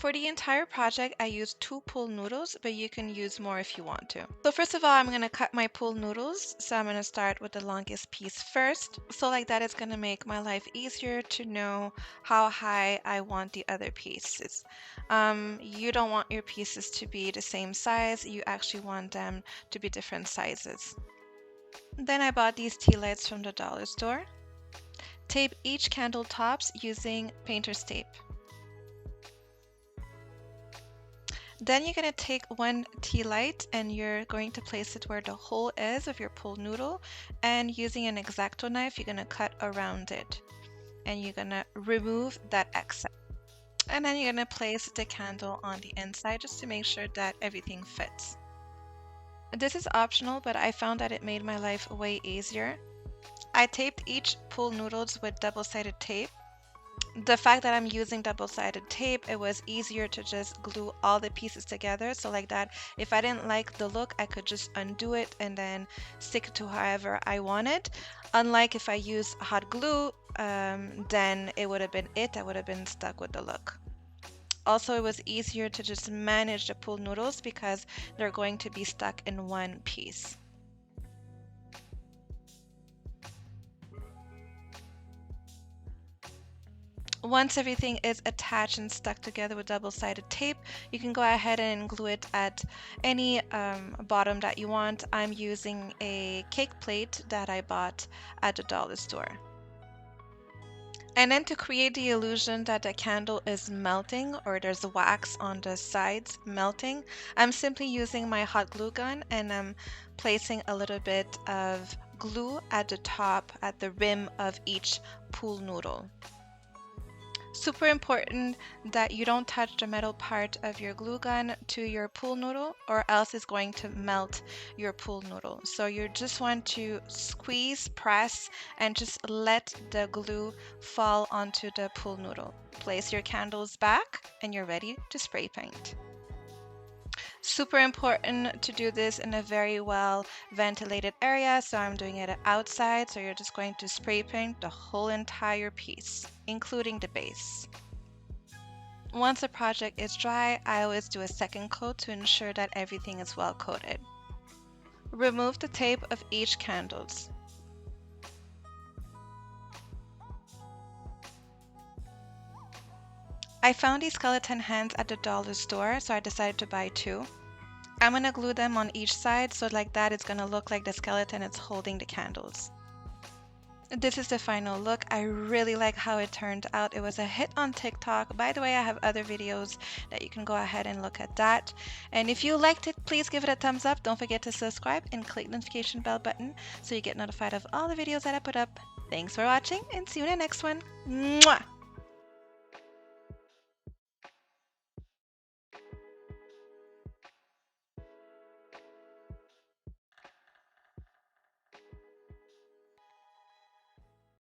For the entire project, I used 2 pool noodles, but you can use more if you want to. So first of all, I'm going to cut my pool noodles. So I'm going to start with the longest piece first. So like that, it's going to make my life easier to know how high I want the other pieces. You don't want your pieces to be the same size. You actually want them to be different sizes. Then I bought these tea lights from the dollar store. Tape each candle tops using painter's tape. Then you're going to take one tea light and you're going to place it where the hole is of your pool noodle, and using an X-Acto knife you're going to cut around it and you're going to remove that excess. And then you're going to place the candle on the inside just to make sure that everything fits. This is optional, but I found that it made my life way easier. I taped each pool noodles with double-sided tape. The fact that I'm using double-sided tape, it was easier to just glue all the pieces together. So like that, if I didn't like the look, I could just undo it and then stick it to however I wanted. Unlike if I use hot glue, then it would have been I would have been stuck with the look. Also, it was easier to just manage the pool noodles because they're going to be stuck in one piece. Once everything is attached and stuck together with double-sided tape, you can go ahead and glue it at any bottom that you want. I'm using a cake plate that I bought at the dollar store. And then to create the illusion that the candle is melting or there's wax on the sides melting, I'm simply using my hot glue gun and I'm placing a little bit of glue at the top, at the rim of each pool noodle. Super important that you don't touch the metal part of your glue gun to your pool noodle, or else it's going to melt your pool noodle. So you just want to squeeze, press, and just let the glue fall onto the pool noodle. Place your candles back and you're ready to spray paint. Super important to do this in a very well ventilated area, so I'm doing it outside. So you're just going to spray paint the whole entire piece, including the base. Once the project is dry, I always do a second coat to ensure that everything is well coated. Remove the tape of each candles. I found these skeleton hands at the dollar store, so I decided to buy 2. I'm going to glue them on each side, so like that it's going to look like the skeleton is holding the candles. This is the final look. I really like how it turned out. It was a hit on TikTok. By the way, I have other videos that you can go ahead and look at that. And if you liked it, please give it a thumbs up. Don't forget to subscribe and click the notification bell button so you get notified of all the videos that I put up. Thanks for watching and see you in the next one. Mwah!